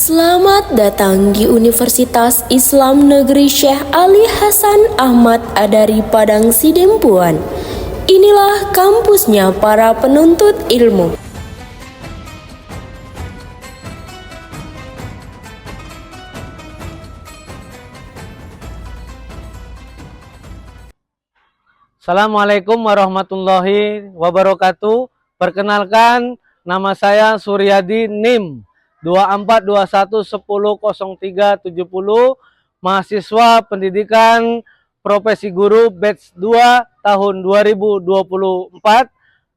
Selamat datang di Universitas Islam Negeri Syekh Ali Hasan Ahmad Adari Padang Sidempuan. Inilah kampusnya para penuntut ilmu. Assalamualaikum warahmatullahi wabarakatuh. Perkenalkan, nama saya Suryadi NIM 2421100370, mahasiswa pendidikan profesi guru batch 2 tahun 2024,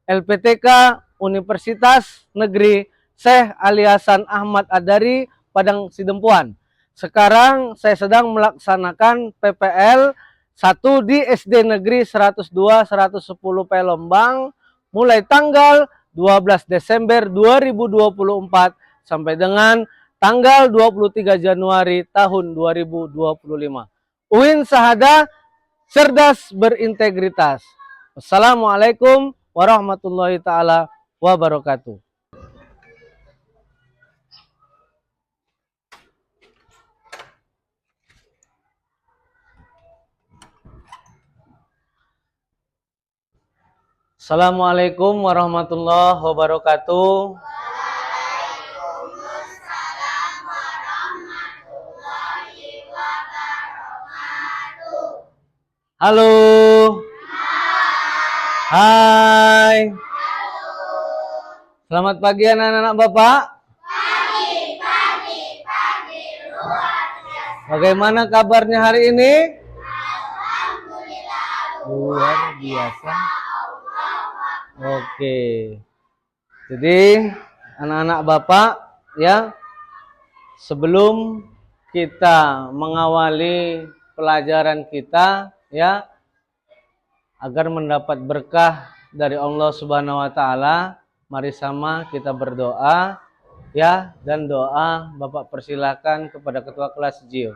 LPTK Universitas Negeri Syekh Ali Hasan Ahmad Adari Padang Sidempuan. Sekarang saya sedang melaksanakan PPL 1 di SD Negeri 102 110 Palembang mulai tanggal 12 Desember 2024 sampai dengan tanggal 23 Januari tahun 2025. UIN Sahada cerdas berintegritas. Wassalamualaikum warahmatullahi taala wabarakatuh. Assalamualaikum warahmatullahi wabarakatuh. Waalaikumsalam warahmatullahi wabarakatuh. Halo. Hai. Selamat pagi anak-anak Bapak. Pagi luar biasa. Bagaimana kabarnya hari ini? Alhamdulillah Luar biasa. Oke. Jadi anak-anak Bapak ya, sebelum kita mengawali pelajaran kita ya, agar mendapat berkah dari Allah Subhanahu wa taala, mari sama kita berdoa ya, dan doa Bapak persilakan kepada ketua kelas Jio.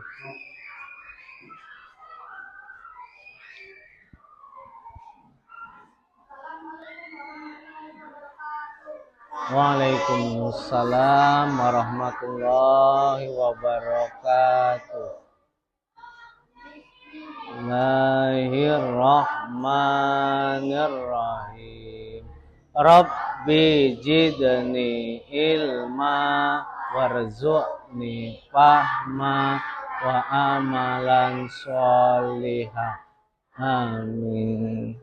Waalaikumsalam warahmatullahi wabarakatuh. Bismillahirrahmanirrahim. Rabbi jidni ilma warzuqni fahma wa amalan sholihah. Amin.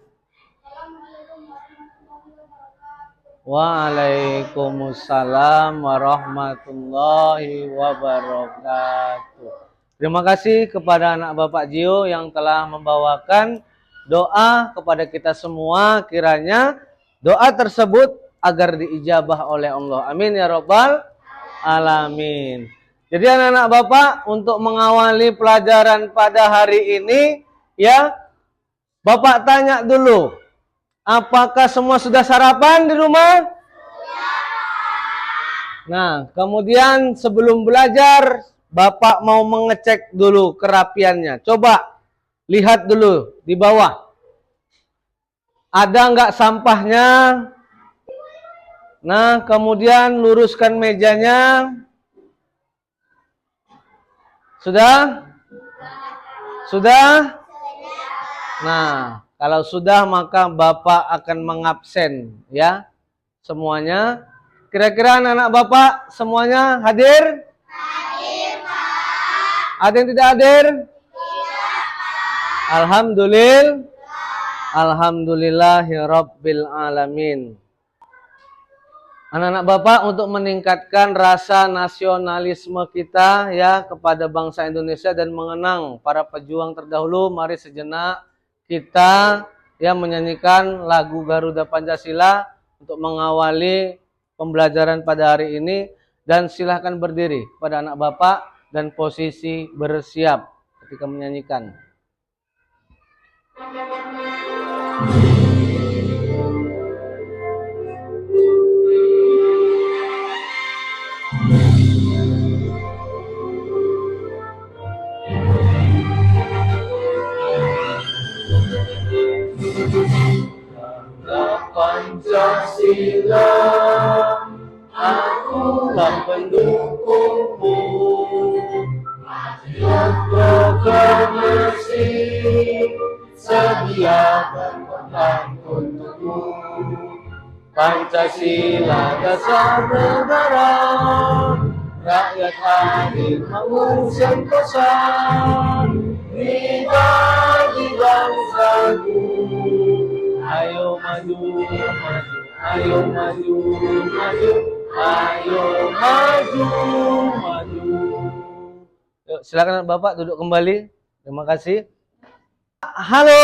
Waalaikumsalam warahmatullahi wabarakatuh. Terima kasih kepada anak Bapak Jio yang telah membawakan doa kepada kita semua. Kiranya doa tersebut agar diijabah oleh Allah. Amin ya rabbal alamin. Jadi anak-anak Bapak, untuk mengawali pelajaran pada hari ini ya, Bapak tanya dulu, apakah semua sudah sarapan di rumah? Nah, kemudian sebelum belajar, Bapak mau mengecek dulu kerapiannya. Coba lihat dulu di bawah. Ada nggak sampahnya? Nah, kemudian luruskan mejanya. Sudah? Sudah? Nah, kalau sudah maka Bapak akan mengabsen ya semuanya. Kira-kira anak-anak Bapak semuanya hadir? Hadir, Pak. Ada yang tidak hadir? Tidak, Pak. Alhamdulillahirabbil alamin. Anak-anak Bapak, untuk meningkatkan rasa nasionalisme kita ya kepada bangsa Indonesia dan mengenang para pejuang terdahulu, mari sejenak kita ya menyanyikan lagu Garuda Pancasila untuk mengawali pembelajaran pada hari ini. Dan silahkan berdiri pada anak Bapak dan posisi bersiap ketika menyanyikan. Pancasila, aku tak pendukung Untuk mesti sedia berkorban untukmu. Pancasila dasar negara, rakyat hadir mengusung pesan, bagi bangsaku. Ayo maju, maju, ayo maju, maju, ayo maju, maju. Yuk, silakan Bapak duduk kembali. Terima kasih. Halo.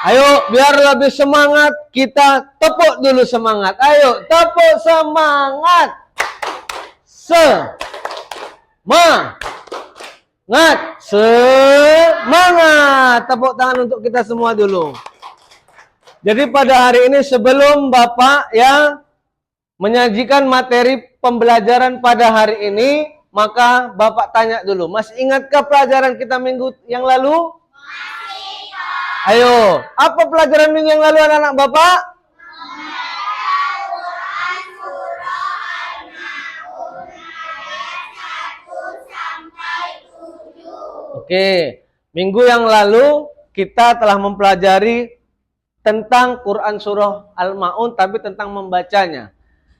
Ayo, biar lebih semangat, kita tepuk dulu semangat. Ayo, tepuk semangat. Semangat. Tepuk tangan untuk kita semua dulu. Jadi pada hari ini sebelum Bapak ya menyajikan materi pembelajaran pada hari ini, maka Bapak tanya dulu, masih ingatkah pelajaran kita minggu yang lalu? Ayo, apa pelajaran minggu yang lalu anak-anak Bapak? Oke, minggu yang lalu kita telah mempelajari tentang Quran Surah Al-Ma'un, tapi tentang membacanya.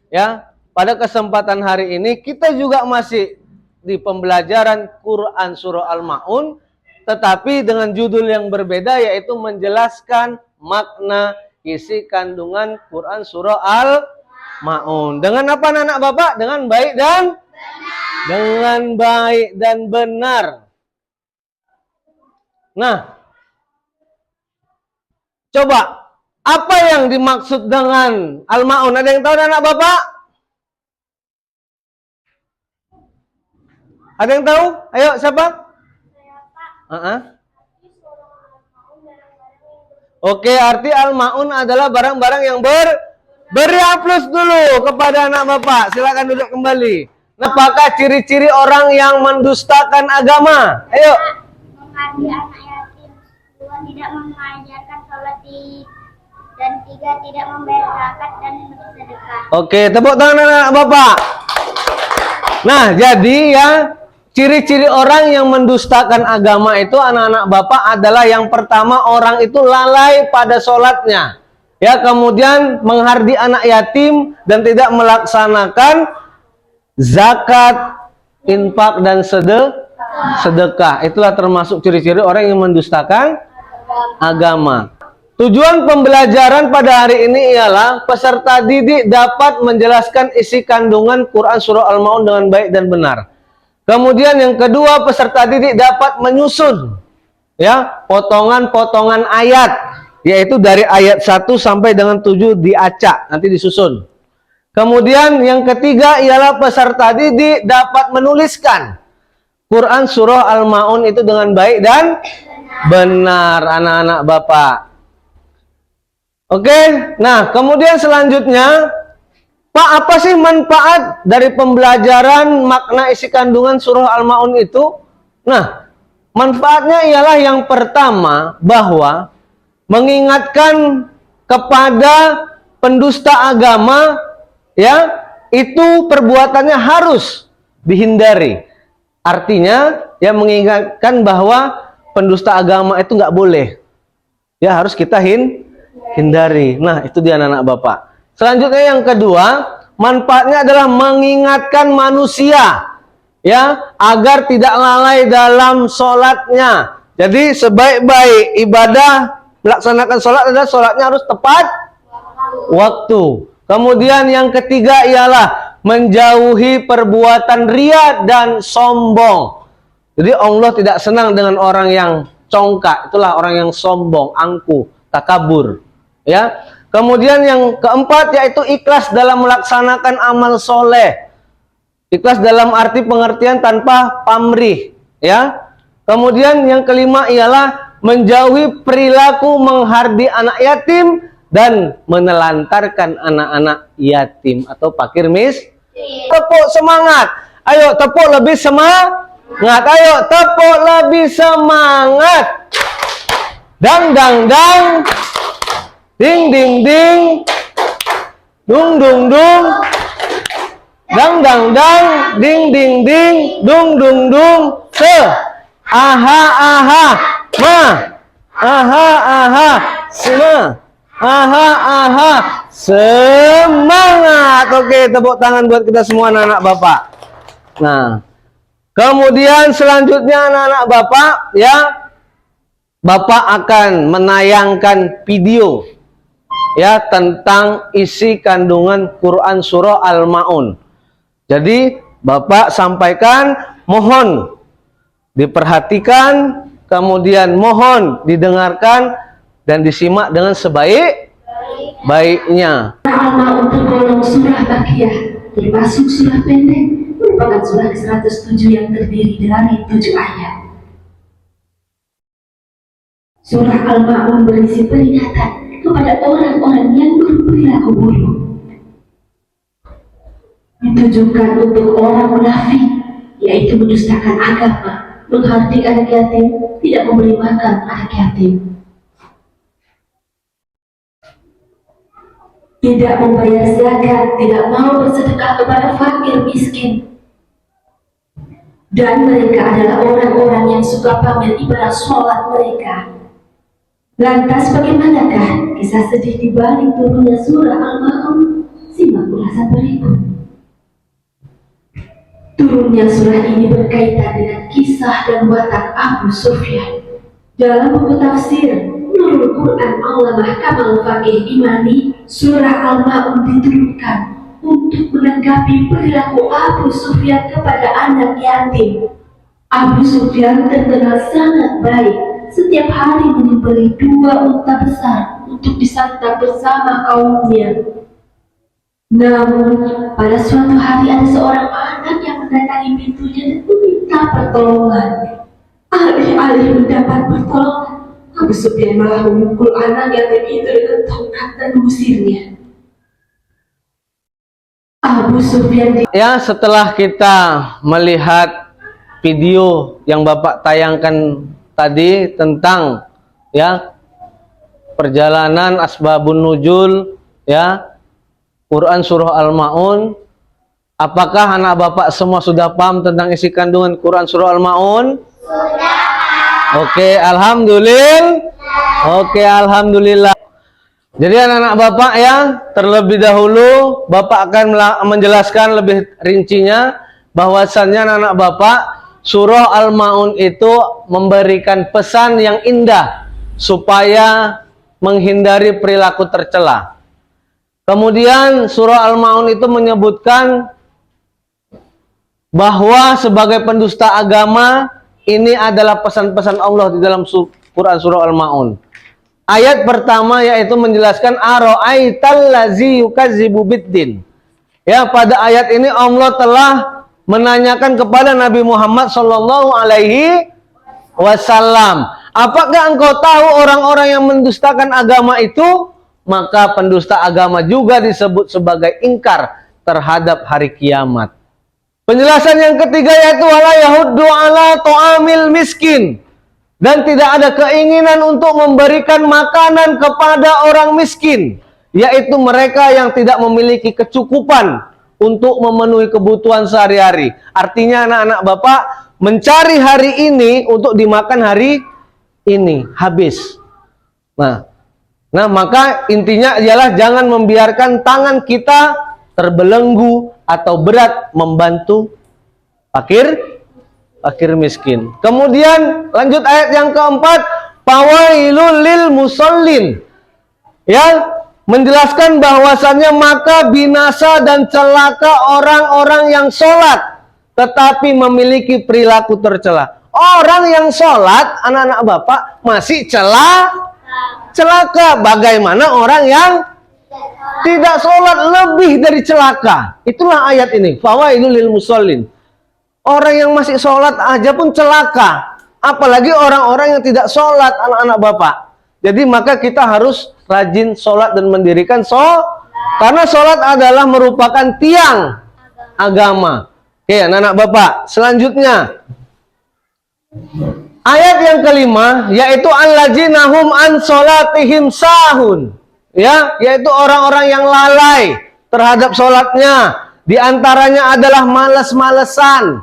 Ya, pada kesempatan hari ini kita juga masih di pembelajaran Quran Surah Al-Ma'un, tetapi dengan judul yang berbeda, yaitu menjelaskan makna isi kandungan Quran Surah Al-Ma'un. Dengan apa anak Bapak? Dengan baik dan benar. Dengan baik dan benar. Nah, coba apa yang dimaksud dengan Al-Ma'un? Ada yang tahu anak Bapak? Ada yang tahu? Ayo, siapa? Oke, arti Al-Ma'un adalah barang-barang yang beri aplaus dulu kepada anak Bapak. Silakan duduk kembali. Nah, apakah ciri-ciri orang yang mendustakan agama? Ayo. Menghargai anak yatim, 2 tidak mengajarkan sholat dan 3 tidak membayar zakat dan bersedekah. Oke, tepuk tangan anak Bapak. Nah, jadi ya, ciri-ciri orang yang mendustakan agama itu anak-anak Bapak adalah yang pertama, orang itu lalai pada sholatnya. Ya, kemudian menghardi anak yatim dan tidak melaksanakan zakat, infak dan sedekah. Itulah termasuk ciri-ciri orang yang mendustakan agama. Tujuan pembelajaran pada hari ini ialah peserta didik dapat menjelaskan isi kandungan Quran Surah Al-Ma'un dengan baik dan benar. Kemudian yang kedua, peserta didik dapat menyusun ya potongan-potongan ayat, yaitu dari ayat 1 sampai dengan 7 diacak, nanti disusun. Kemudian yang ketiga ialah peserta didik dapat menuliskan Quran Surah Al-Ma'un itu dengan baik dan benar anak-anak Bapak. Oke, nah kemudian selanjutnya, Pak, apa sih manfaat dari pembelajaran makna isi kandungan surah Al-Ma'un itu? Nah, manfaatnya ialah yang pertama, bahwa mengingatkan kepada pendusta agama, ya, itu perbuatannya harus dihindari. Artinya, ya, mengingatkan bahwa pendusta agama itu nggak boleh. Ya, harus kita hindari. Nah, itu dia anak-anak Bapak. Selanjutnya yang kedua, manfaatnya adalah mengingatkan manusia, ya, agar tidak lalai dalam sholatnya. Jadi sebaik-baik ibadah melaksanakan sholat adalah sholatnya harus tepat waktu. Kemudian yang ketiga ialah menjauhi perbuatan ria dan sombong. Jadi Allah tidak senang dengan orang yang congkak, itulah orang yang sombong, angkuh, takabur, ya. Kemudian yang keempat yaitu ikhlas dalam melaksanakan amal soleh. Ikhlas dalam arti pengertian tanpa pamrih, ya. Kemudian yang kelima ialah menjauhi perilaku menghardi anak yatim dan menelantarkan anak-anak yatim atau fakir miskin. Tepuk semangat. Ayo tepuk lebih semangat. Ayo tepuk lebih semangat. Dang dang dang. Ding ding ding, dung dung dung, Dang dang dang, ding ding ding, dung dung dung, se. Aha aha, ma. Aha aha, sema. Aha aha, semangat. Oke, tepuk tangan buat kita semua anak-anak Bapak. Nah, kemudian selanjutnya anak-anak Bapak ya, Bapak akan menayangkan video ya tentang isi kandungan Quran surah Al-Maun. Jadi Bapak sampaikan, mohon diperhatikan, kemudian mohon didengarkan dan disimak dengan sebaik-baiknya. Al-Maun tergolong surah Makiyah, termasuk surah pendek, merupakan surah ke-107 yang terdiri dari 7 ayat. Surah Al-Maun berisi peringatan kepada orang-orang yang berperilaku buruk. Ditujukan untuk orang munafik, yaitu mendustakan agama, menghardik anak yatim, tidak memberi makan anak yatim, tidak membayar zakat, tidak mau bersedekah kepada fakir miskin. Dan mereka adalah orang-orang yang suka pamer ibadah sholat mereka. Lantas bagaimanakah kisah sedih di balik turunnya surah Al-Maun? Simak ulasan berikut. Turunnya surah ini berkaitan dengan kisah dan watak Abu Sufyan. Dalam buku tafsir Nurul Quran Allamah Kamal Faqih Imani, surah Al-Maun diturunkan untuk menanggapi perilaku Abu Sufyan kepada anak yatim. Abu Sufyan terkenal sangat baik, setiap hari menyembelih 2 unta besar untuk disantap bersama kaumnya. Namun, pada suatu hari ada seorang anak yang mendatangi pintunya dan meminta pertolongan. Alih-alih mendapat pertolongan, Abu Sufyan malah memukul anak yatim itu dengan tongkat dan mengusirnya. Abu Sufyan Ya, setelah kita melihat video yang Bapak tayangkan tadi tentang ya perjalanan asbabun nuzul ya Quran surah Al-Maun, apakah anak Bapak semua sudah paham tentang isi kandungan Quran surah Al-Maun? Sudah. Oke, alhamdulillah. Oke, alhamdulillah. Jadi anak-anak Bapak ya, terlebih dahulu Bapak akan menjelaskan lebih rincinya bahwasannya anak-anak Bapak, surah Al-Maun itu memberikan pesan yang indah supaya menghindari perilaku tercela. Kemudian surah Al-Maun itu menyebutkan bahwa sebagai pendusta agama ini adalah pesan-pesan Allah di dalam Quran surah Al-Maun. Ayat pertama yaitu menjelaskan ara'aital ladzi yukazzibu biddin. Ya, pada ayat ini Allah telah menanyakan kepada Nabi Muhammad sallallahu alaihi wasallam, apakah engkau tahu orang-orang yang mendustakan agama itu? Maka pendusta agama juga disebut sebagai ingkar terhadap hari kiamat. Penjelasan yang ketiga yaitu wala yahuddu ala ta'amil miskin, dan tidak ada keinginan untuk memberikan makanan kepada orang miskin, yaitu mereka yang tidak memiliki kecukupan untuk memenuhi kebutuhan sehari-hari. Artinya anak-anak Bapak mencari hari ini untuk dimakan hari ini habis. Nah, maka intinya ialah jangan membiarkan tangan kita terbelenggu atau berat membantu fakir miskin. Kemudian lanjut ayat yang keempat, fawailul lil musallin. Ya, menjelaskan bahwasannya maka binasa dan celaka orang-orang yang sholat tetapi memiliki perilaku tercela. Orang yang sholat, anak-anak Bapak, masih celaka. Bagaimana orang yang tidak sholat lebih dari celaka? Itulah ayat ini. Fawailul lil musallin. Orang yang masih sholat aja pun celaka, apalagi orang-orang yang tidak sholat, anak-anak Bapak. Jadi maka kita harus rajin sholat dan mendirikan karena sholat adalah merupakan tiang agama. Oke, anak-anak Bapak. Selanjutnya ayat yang kelima yaitu alladzina hum an sholatihim sahun. Ya, yaitu orang-orang yang lalai terhadap sholatnya. Di antaranya adalah malas-malesan,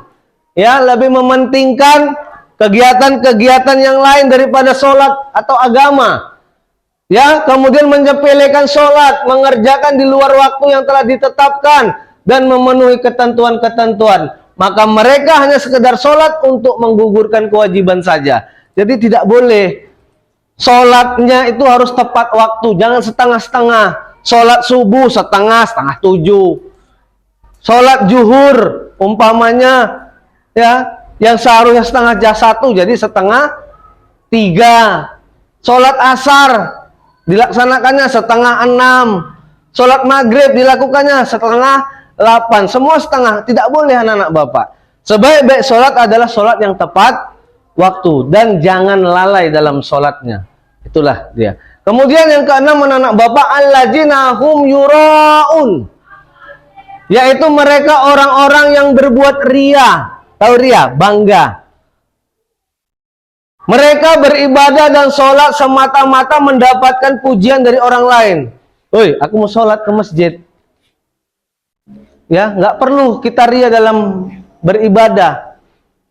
ya, lebih mementingkan kegiatan-kegiatan yang lain daripada sholat atau agama. Ya, kemudian menyepelekan sholat, mengerjakan di luar waktu yang telah ditetapkan dan memenuhi ketentuan-ketentuan. Maka mereka hanya sekedar sholat untuk menggugurkan kewajiban saja. Jadi tidak boleh. Sholatnya itu harus tepat waktu, jangan setengah-setengah. Sholat subuh setengah 7. Sholat zuhur umpamanya, ya, yang seharusnya setengah 1 jadi setengah 3. Sholat asar dilaksanakannya setengah 6. Sholat maghrib dilakukannya setengah 8. Semua setengah, tidak boleh anak-anak Bapak. Sebaik-baik sholat adalah sholat yang tepat waktu dan jangan lalai dalam sholatnya. Itulah dia. Kemudian yang keenam anak-anak Bapak, alladzina hum yuraun, yaitu mereka orang-orang yang berbuat ria. Tahu ria? Bangga. Mereka beribadah dan sholat semata-mata mendapatkan pujian dari orang lain. Woi, aku mau sholat ke masjid. Ya, nggak perlu kita ria dalam beribadah.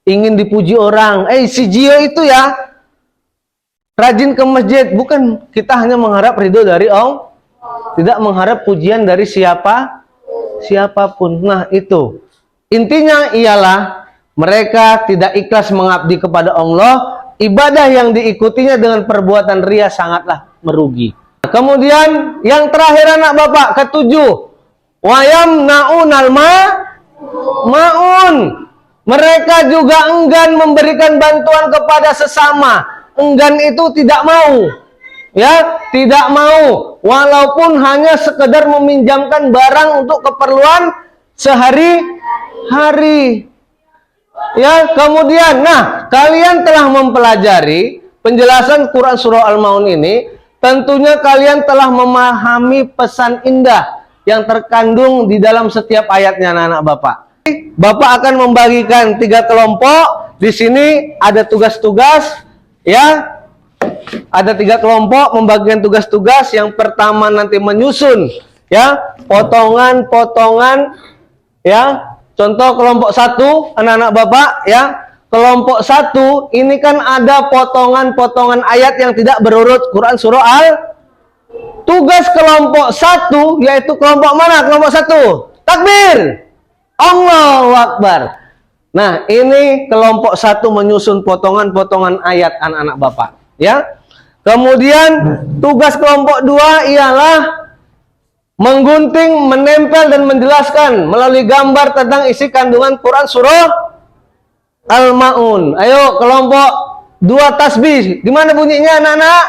Ingin dipuji orang. Si Gio itu ya, rajin ke masjid. Bukan, kita hanya mengharap ridho dari Allah. Tidak mengharap pujian dari siapapun. Nah, itu. Intinya ialah mereka tidak ikhlas mengabdi kepada Allah. Ibadah yang diikutinya dengan perbuatan ria sangatlah merugi. Kemudian yang terakhir anak Bapak, ketujuh, wayam naunal maun. Mereka juga enggan memberikan bantuan kepada sesama. Enggan itu tidak mau. Ya, tidak mau. Walaupun hanya sekedar meminjamkan barang untuk keperluan sehari-hari. Ya, kemudian, nah, kalian telah mempelajari penjelasan Quran Surah Al-Maun ini. Tentunya kalian telah memahami pesan indah yang terkandung di dalam setiap ayatnya, anak-anak Bapak. Bapak akan membagikan 3 kelompok. Di sini ada tugas-tugas, ya. Ada 3 kelompok membagikan tugas-tugas. Yang pertama nanti menyusun, ya, potongan-potongan, ya. Contoh kelompok 1, anak-anak Bapak, ya. Kelompok 1 ini kan ada potongan-potongan ayat yang tidak berurut Quran Surah Al. Tugas kelompok 1 yaitu kelompok mana? Kelompok 1. Takbir. Allahu Akbar. Nah, ini kelompok 1 menyusun potongan-potongan ayat anak-anak Bapak, ya. Kemudian tugas kelompok 2 ialah menggunting, menempel dan menjelaskan melalui gambar tentang isi kandungan Quran Surah Al-Maun. Ayo kelompok 2 tasbih. Gimana bunyinya anak-anak?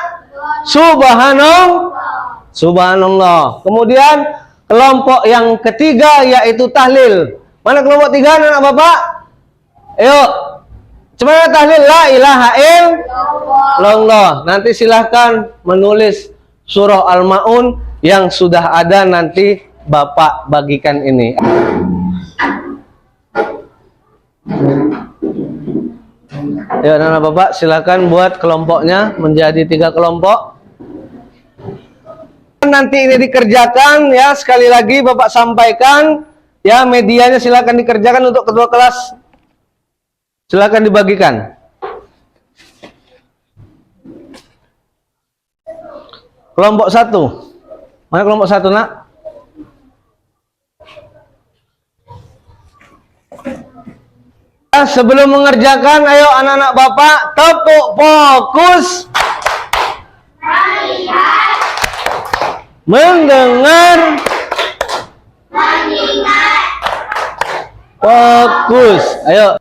Subhanallah. Kemudian kelompok yang ketiga yaitu tahlil. Mana kelompok 3 anak-anak Bapak? Ayo. Coba tahlil la ilaha illallah. Nanti silahkan menulis surah Al-Maun yang sudah ada, nanti Bapak bagikan ini. Ya, anak Bapak silakan buat kelompoknya menjadi 3 kelompok. Nanti ini dikerjakan, ya, sekali lagi Bapak sampaikan, ya, medianya silakan dikerjakan untuk kedua kelas. Silakan dibagikan. Kelompok 1. Mana kelompok 1, nak? Sebelum mengerjakan, ayo anak-anak Bapak tepuk fokus. Melihat, mendengar, mengingat. Fokus. Ayo.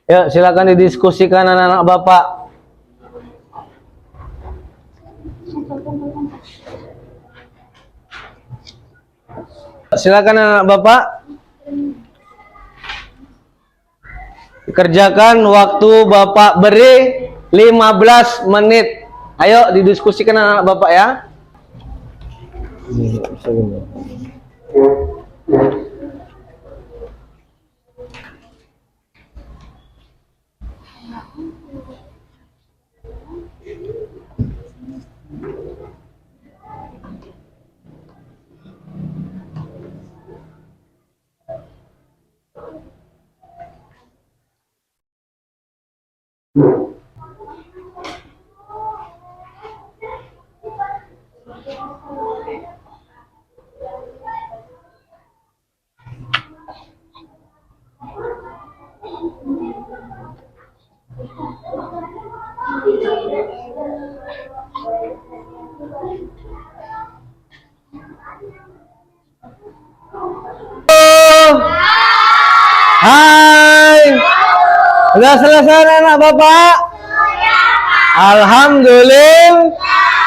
Yuk, silakan didiskusikan anak-anak Bapak. Silakan anak-anak Bapak. Kerjakan, waktu Bapak beri 15 menit. Ayo didiskusikan anak-anak Bapak, ya. Hai. Sudah selesai anak Bapak? Alhamdulillah.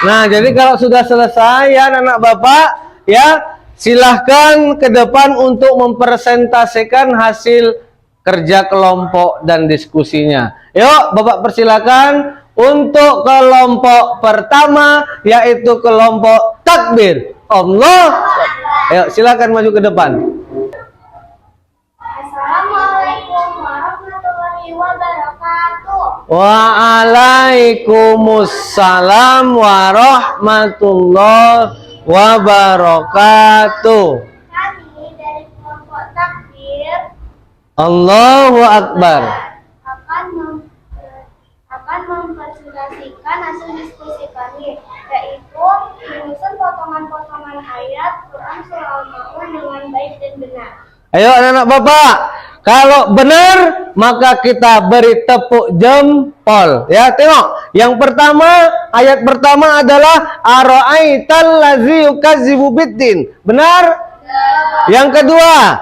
Nah, jadi kalau sudah selesai ya anak Bapak, ya silahkan ke depan untuk mempresentasikan hasil kerja kelompok dan diskusinya. Yuk, Bapak persilakan untuk kelompok pertama, yaitu kelompok takbir. Allah. Ayo, silakan maju ke depan. Assalamualaikum warahmatullahi wabarakatuh. Waalaikumsalam warahmatullahi wabarakatuh. Kami dari kelompok takbir Allahu Akbar. akan mempresentasikan hasil diskusi kami, yaitu menyusun potongan-potongan ayat Quran surah Al-Maun dengan baik dan benar. Ayo anak-anak Bapak, kalau benar maka kita beri tepuk jempol. Ya, tengok. Yang pertama, ayat pertama adalah ara'aital ladzi yukazzibu biddin. Benar? Yang kedua,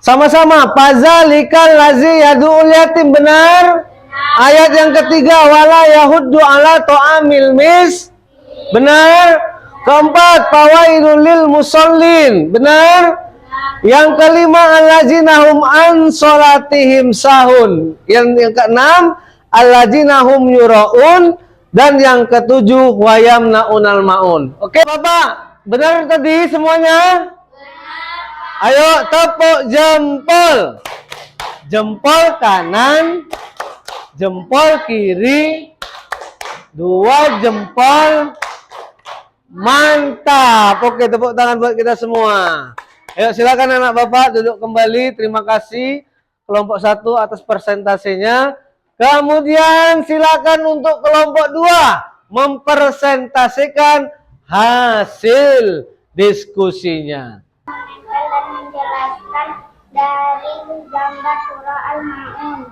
sama-sama fazalikal ladzi yad'ul yatim. Benar? Ayat yang ketiga, wala yahuddu ala ta'amil mis. Benar? Keempat, fawailul lil musallin. Benar? Yang kelima, alladzina hum an sholatihim sahun. Yang keenam, alladzina hum yuraun. Dan yang ketujuh, wayamnaunal maun. Oke Bapak, benar tadi semuanya? Ayo tepuk jempol. Jempol kanan, jempol kiri, dua jempol. Mantap. Oke, tepuk tangan buat kita semua. Ayo silakan anak Bapak duduk kembali. Terima kasih kelompok 1 atas presentasinya. Kemudian silakan untuk kelompok 2 mempresentasikan hasil diskusinya. Dan menjelaskan dari gambar surah Al-Maun.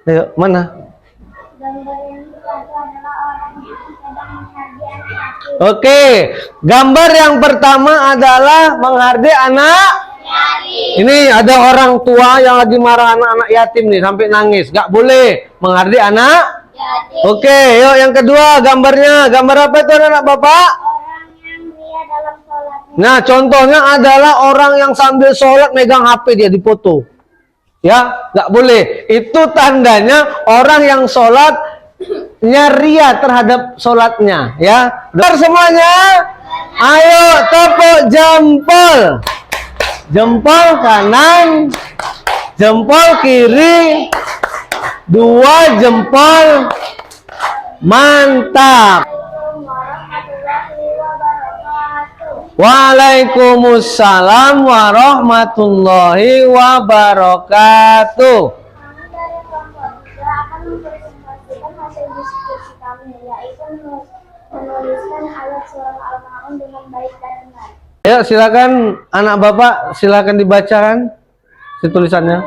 Ayo, mana? Gambar yang satu adalah orang yang sedang menghargai anak yatim. Oke, gambar yang pertama adalah menghargai anak yatim. Ini ada orang tua yang lagi marah anak-anak yatim nih sampai nangis. Gak boleh menghargai anak yatim. Oke, yuk yang kedua gambarnya. Gambar apa itu anak Bapak? Orang yang ria dalam sholatnya. Nah, contohnya adalah orang yang sambil sholat megang HP dia dipoto. Ya, nggak boleh. Itu tandanya orang yang sholatnya ria terhadap sholatnya. Ya, benar semuanya. Ayo tepuk jempol. Jempol kanan, jempol kiri, dua jempol. Mantap. Warahmatullahi wabarakatuh. Waalaikumsalam warahmatullahi wabarakatuh. Kami dari kelompok 3 akan mempresentasikan hasil diskusi kami, yaitu menuliskan ayat surah Al-Maun dengan baik dan benar. Ayo silakan anak Bapak, silakan dibacakan si tulisannya.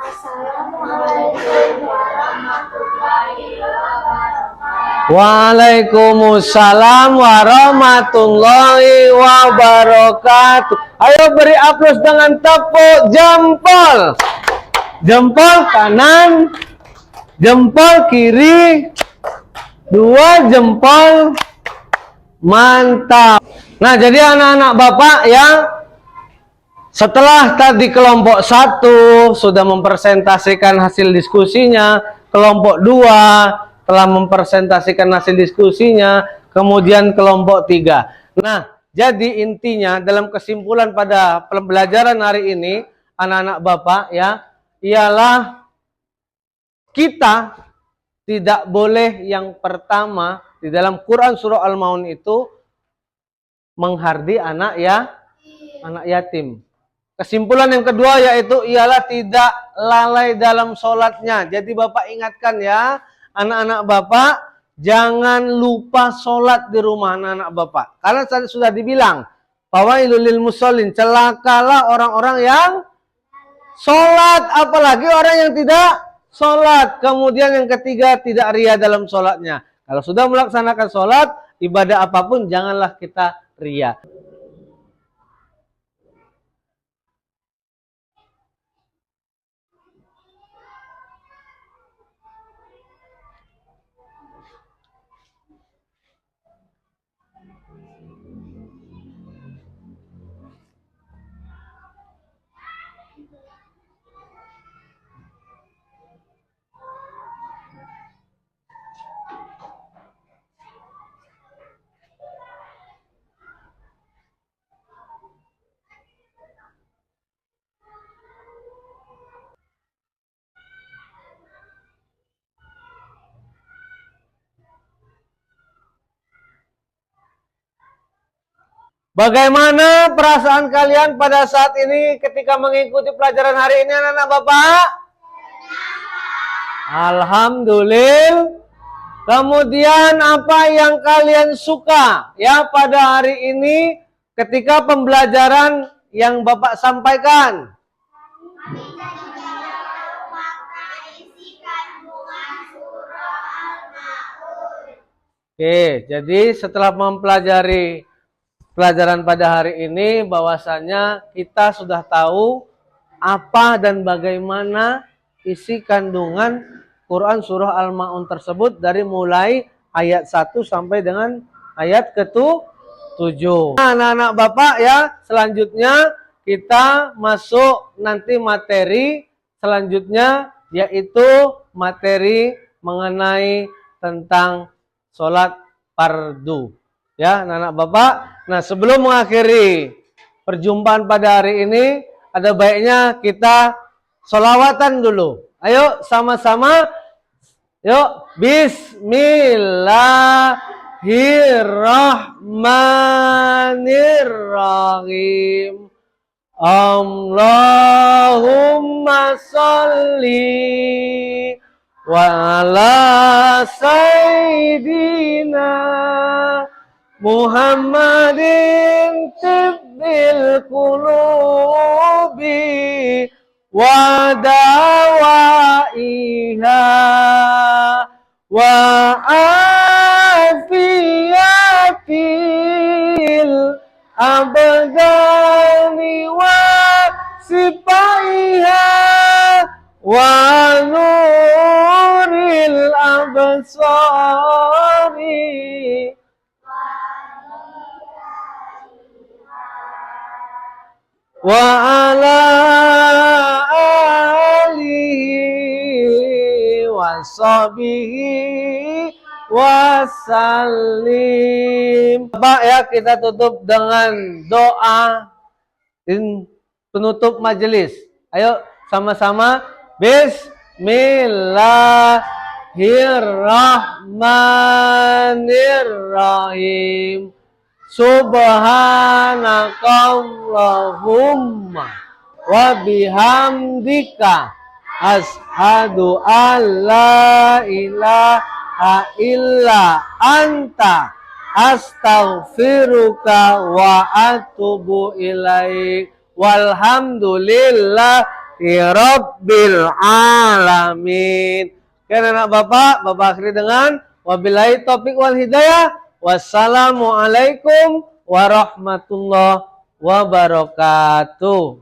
Assalamualaikum warahmatullahi wabarakatuh. Waalaikumsalam warahmatullahi wabarakatuh. Ayo beri aplaus dengan tepuk jempol. Jempol kanan, jempol kiri, dua jempol. Mantap. Nah, jadi anak-anak Bapak ya, setelah tadi kelompok 1 sudah mempresentasikan hasil diskusinya, kelompok 2 telah mempresentasikan hasil diskusinya, kemudian kelompok 3. Nah, jadi intinya dalam kesimpulan pada pembelajaran hari ini, anak-anak Bapak ya, ialah kita tidak boleh yang pertama di dalam Quran surah Al-Maun itu menghardi anak yatim. Kesimpulan yang kedua yaitu ialah tidak lalai dalam sholatnya. Jadi Bapak ingatkan ya, anak-anak Bapak, jangan lupa sholat di rumah anak-anak Bapak. Karena tadi sudah dibilang, fawailul lil musallin, celakalah orang-orang yang sholat, apalagi orang yang tidak sholat. Kemudian yang ketiga, tidak ria dalam sholatnya. Kalau sudah melaksanakan sholat, ibadah apapun janganlah kita ria. Bagaimana perasaan kalian pada saat ini ketika mengikuti pelajaran hari ini anak-anak Bapak? Alhamdulillah. Kemudian apa yang kalian suka ya pada hari ini ketika pembelajaran yang Bapak sampaikan? Oke, jadi setelah mempelajari pelajaran pada hari ini bahwasanya kita sudah tahu apa dan bagaimana isi kandungan Quran surah Al-Maun tersebut dari mulai ayat 1 sampai dengan ayat ke-7. Nah, anak-anak Bapak ya, selanjutnya kita masuk nanti materi selanjutnya yaitu materi mengenai tentang sholat fardu. Ya, anak-anak Bapak. Nah, sebelum mengakhiri perjumpaan pada hari ini, ada baiknya kita sholawatan dulu. Ayo, sama-sama. Yuk, Bismillahirrahmanirrahim. Allahumma sholli wa ala sayyidina Muhammadin tibbil qulubi wa dawaiha wa afiyatil abdani wa sifaiha wa nuril absari wa ala alihi wa sahbihi wasallim. Bapak ya, kita tutup dengan doa penutup majelis. Ayo sama-sama. Bismillahirrahmanirrahim. Subhanakallahumma wa bihamdika ashhadu an la ilaha illa anta astaghfiruka wa atubu ilaik. Walhamdulillahi rabbil alamin. Oke anak Bapak, Bapak akhiri dengan wabillahi taufiq wal hidayah. Wassalamualaikum warahmatullahi wabarakatuh.